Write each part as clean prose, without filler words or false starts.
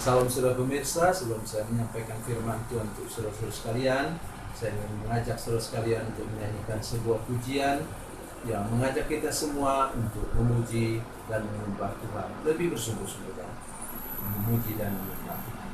Salam saudara pemirsa, sebelum saya menyampaikan firman Tuhan untuk saudara-saudara sekalian, saya ingin mengajak saudara sekalian untuk menyanyikan sebuah pujian yang mengajak kita semua untuk memuji dan menyembah Tuhan lebih bersungguh-sungguh, memuji dan menyembah Tuhan.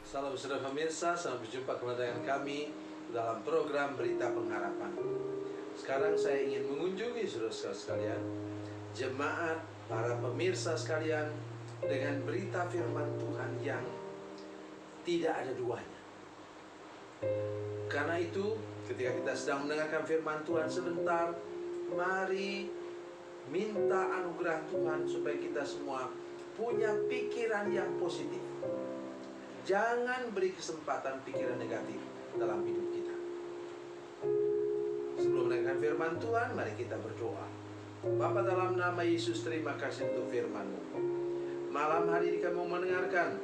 Salam saudara pemirsa, selamat berjumpa kembali dengan kami dalam program Berita Pengharapan. Sekarang saya ingin mengunjungi saudara-saudara sekalian, jemaat, para pemirsa sekalian, dengan berita firman Tuhan yang tidak ada duanya. Karena itu, ketika kita sedang mendengarkan firman Tuhan sebentar, mari minta anugerah Tuhan supaya kita semua punya pikiran yang positif. Jangan beri kesempatan pikiran negatif dalam hidup kita. Sebelum mendengarkan firman Tuhan, mari kita berdoa. Bapa, dalam nama Yesus, terima kasih untuk firman-Mu. Malam hari ini kami mau mendengarkan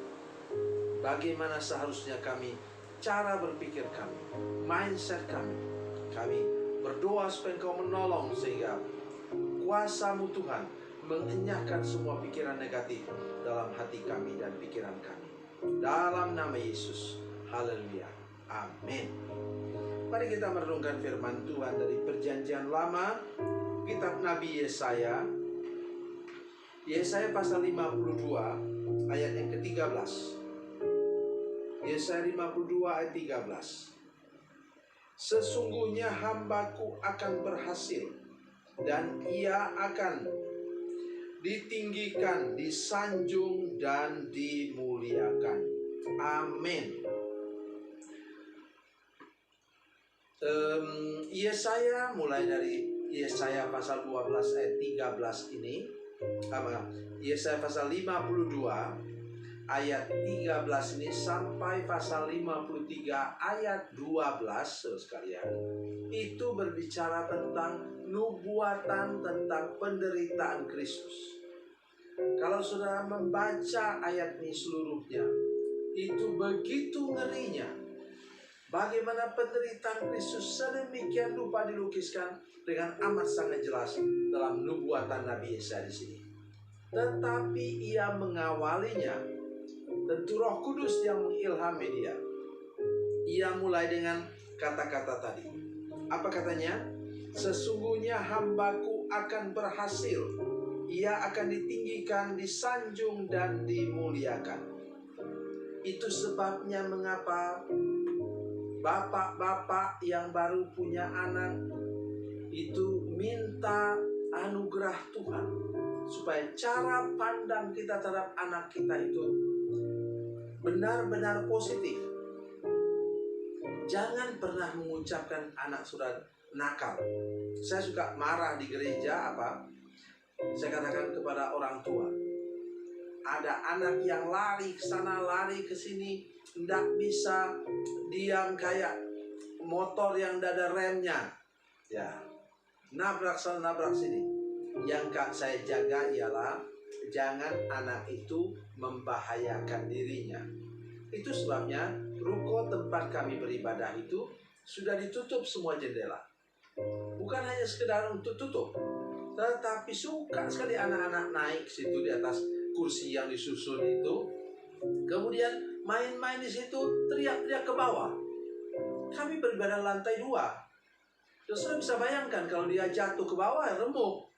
bagaimana seharusnya kami, cara berpikir kami, mindset kami. Kami berdoa supaya Engkau menolong sehingga kuasa-Mu Tuhan mengenyahkan semua pikiran negatif dalam hati kami dan pikiran kami. Dalam nama Yesus, haleluya, amin. Mari kita merenungkan firman Tuhan dari Perjanjian Lama, kitab Nabi Yesaya. Yesaya pasal 52 ayat yang ke-13. Yesaya 52 ayat 13. Sesungguhnya hambaku akan berhasil, dan ia akan ditinggikan, disanjung, dan dimuliakan. Amin. Yesaya, mulai dari Yesaya pasal 12 ayat 13 ini, Yesaya pasal 52 ayat 13 ini sampai pasal 53 ayat 12, sekalian, itu berbicara tentang nubuatan tentang penderitaan Kristus. Kalau saudara membaca ayat ini seluruhnya, itu begitu ngerinya. Bagaimana penderitaan Kristus sedemikian rupa dilukiskan dengan amat sangat jelas dalam nubuatan Nabi Yesaya di sini. Tetapi ia mengawalinya, tentu Roh Kudus yang mengilhami dia. Ia mulai dengan kata-kata tadi. Apa katanya? Sesungguhnya hambaku akan berhasil, ia akan ditinggikan, disanjung, dan dimuliakan. Itu sebabnya mengapa Bapak-bapak yang baru punya anak itu minta anugerah Tuhan supaya cara pandang kita terhadap anak kita itu benar-benar positif. Jangan pernah mengucapkan anak saudara nakal. Saya suka marah di gereja saya katakan kepada orang tua, ada anak yang lari ke sana, lari ke sini, tidak bisa diam kayak motor yang tidak ada remnya. Ya, nabrak sana, nabrak sini. Yang saya jaga ialah jangan anak itu membahayakan dirinya. Itu sebabnya ruko tempat kami beribadah itu sudah ditutup semua jendela. Bukan hanya sekedar untuk tutup, tetapi suka sekali anak-anak naik situ di atas kursi yang disusun itu, kemudian main-main di situ, teriak-teriak ke bawah. Kami beribadah lantai 2. Terus saya bisa bayangkan kalau dia jatuh ke bawah, remuk,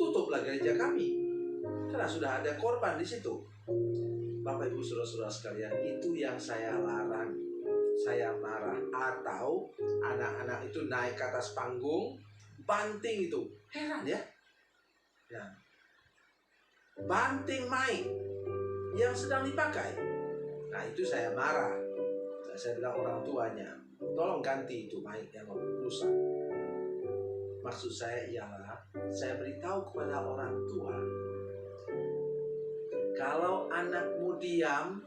tutuplah gereja kami, karena sudah ada korban di situ. Bapak Ibu saudara-saudara sekalian, itu yang saya larang. Saya marah. Atau anak-anak itu naik ke atas panggung, banting itu. Heran ya. Banting mic yang sedang dipakai. Nah, itu saya marah. Nah, saya bilang orang tuanya, tolong ganti itu mic yang rusak. Maksud saya ialah saya beritahu kepada orang tua, kalau anakmu diam,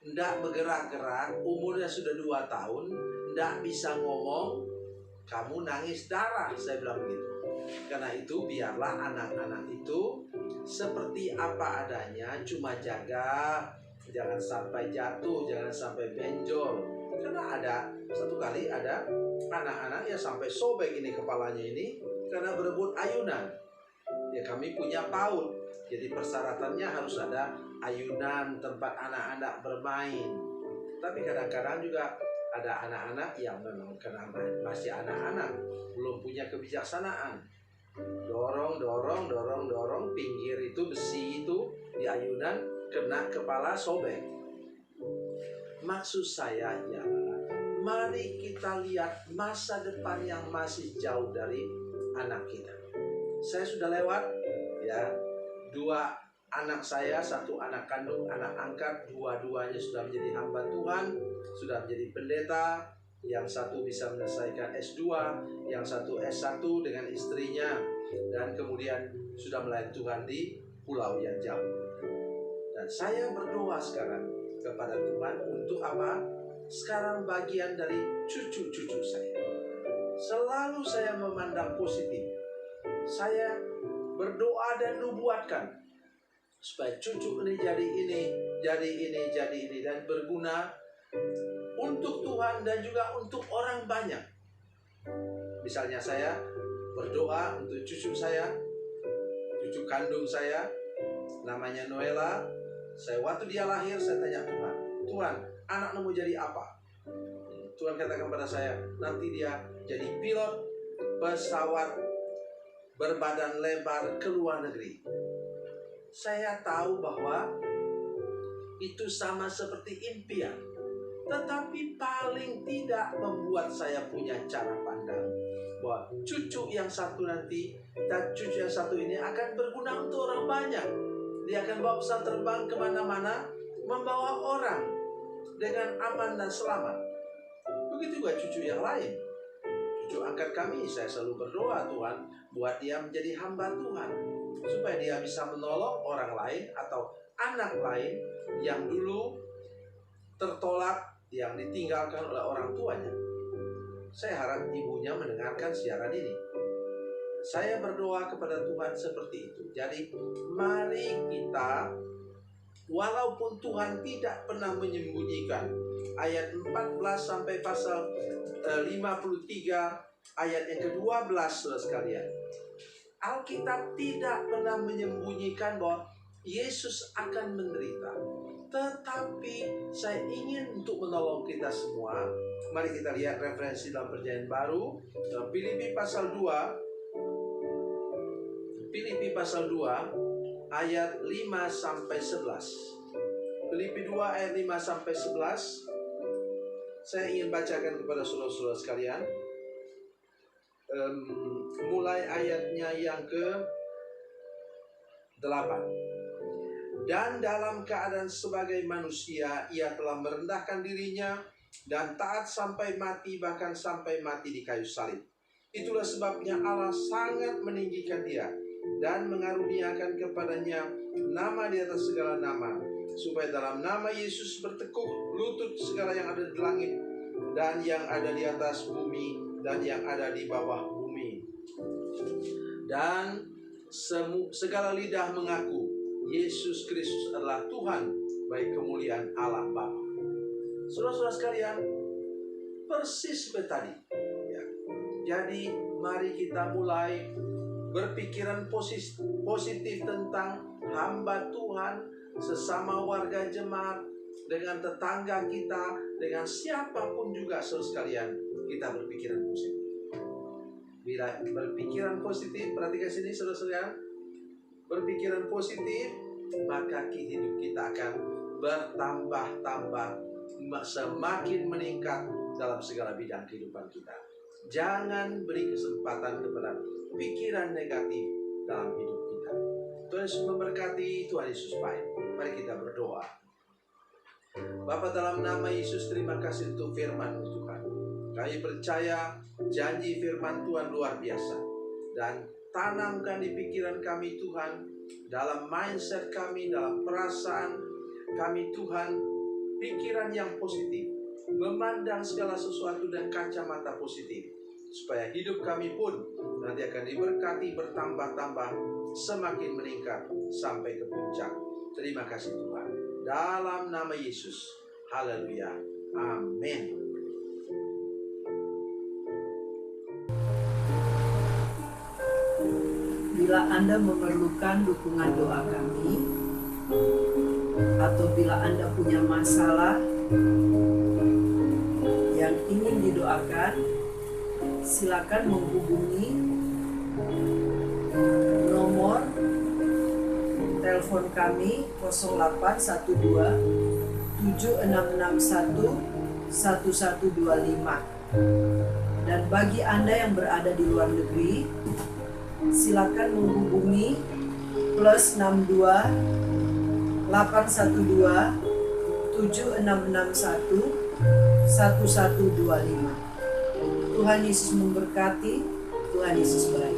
tidak bergerak-gerak, umurnya sudah 2 tahun, tidak bisa ngomong, kamu nangis darah, saya bilang begitu. Karena itu biarlah anak-anak itu seperti apa adanya, cuma jaga, jangan sampai jatuh, jangan sampai benjol. Karena satu kali ada anak-anak yang sampai sobek ini kepalanya ini karena berebut ayunan. Ya, kami punya PAUD, jadi persyaratannya harus ada ayunan tempat anak-anak bermain. Tapi kadang-kadang juga ada anak-anak yang memang masih anak-anak, belum punya kebijaksanaan. Dorong, pinggir itu besi itu di ayunan kena kepala sobek. Maksud saya ialah mari kita lihat masa depan yang masih jauh dari anak kita. Saya sudah lewat ya, 2 anak saya, 1 anak kandung, anak angkat, dua-duanya sudah menjadi hamba Tuhan, sudah menjadi pendeta. Yang satu bisa menyelesaikan S2, yang satu S1 dengan istrinya, dan kemudian sudah melayani Tuhan di pulau yang jauh. Dan saya berdoa sekarang kepada Tuhan untuk apa? Sekarang bagian dari cucu-cucu saya. Selalu saya memandang positif. Saya berdoa dan nubuatkan supaya cucu ini jadi ini, dan berguna untuk Tuhan dan juga untuk orang banyak. Misalnya saya berdoa untuk cucu saya, cucu kandung saya, namanya Noela. Waktu dia lahir, saya tanya Tuhan, anakmu mau jadi apa? Tuhan katakan pada saya, nanti dia jadi pilot pesawat berbadan lebar ke luar negeri. Saya tahu bahwa itu sama seperti impian, tetapi paling tidak membuat saya punya cara pandang bahwa cucu yang satu nanti dan cucu yang satu ini akan berguna untuk orang banyak. Dia akan bawa pesawat terbang kemana-mana, membawa orang dengan aman dan selamat. Begitu juga cucu yang lain. Cucu angkat kami, saya selalu berdoa, Tuhan, buat dia menjadi hamba Tuhan, supaya dia bisa menolong orang lain atau anak lain yang dulu tertolak, yang ditinggalkan oleh orang tuanya. Saya harap ibunya mendengarkan siaran ini. Saya berdoa kepada Tuhan seperti itu. Jadi mari kita, walaupun Tuhan tidak pernah menyembunyikan, ayat 14 sampai pasal 53 ayat yang ke-12, saudara sekalian, Alkitab tidak pernah menyembunyikan bahwa Yesus akan menderita. Tetapi saya ingin untuk menolong kita semua. Mari kita lihat referensi dalam Perjanjian Baru, Filipi pasal 2 ayat 5 sampai 11. Filipi 2 ayat 5 sampai 11. Saya ingin bacakan kepada saudara-saudara sekalian, mulai ayatnya yang ke-8. Dan dalam keadaan sebagai manusia, ia telah merendahkan dirinya dan taat sampai mati, bahkan sampai mati di kayu salib. Itulah sebabnya Allah sangat meninggikan dia dan mengaruniakan kepadanya nama di atas segala nama, supaya dalam nama Yesus bertekuk lutut segala yang ada di langit dan yang ada di atas bumi dan yang ada di bawah bumi, dan segala lidah mengaku Yesus Kristus adalah Tuhan, bagi kemuliaan Allah Bapa. Saudara-saudara sekalian, persis seperti tadi ya. Jadi mari kita mulai berpikiran positif tentang hamba Tuhan, sesama warga jemaat, dengan tetangga kita, dengan siapapun juga. Saudara sekalian, kita berpikiran positif. Bila berpikiran positif, perhatikan sini saudara sekalian, berpikiran positif, maka hidup kita akan bertambah-tambah, semakin meningkat dalam segala bidang kehidupan kita. Jangan beri kesempatan kepada pikiran negatif dalam hidup kita. Tuhan Yesus memberkati, Tuhan Yesus baik. Mari kita berdoa. Bapa, dalam nama Yesus, terima kasih untuk firman Tuhan. Kami percaya janji firman Tuhan luar biasa, dan tanamkan di pikiran kami Tuhan, dalam mindset kami, dalam perasaan kami Tuhan, pikiran yang positif, memandang segala sesuatu dan kacamata positif, supaya hidup kami pun nanti akan diberkati, bertambah-tambah, semakin meningkat sampai ke puncak. Terima kasih Tuhan, dalam nama Yesus. Haleluya, amin. Bila Anda memerlukan dukungan doa kami, atau bila Anda punya masalah yang ingin didoakan, silakan menghubungi nomor telepon kami 0812 7661 1125. Dan bagi Anda yang berada di luar negeri, silakan menghubungi +62 812 7661 1125. Tuhan Yesus memberkati, Tuhan Yesus baik.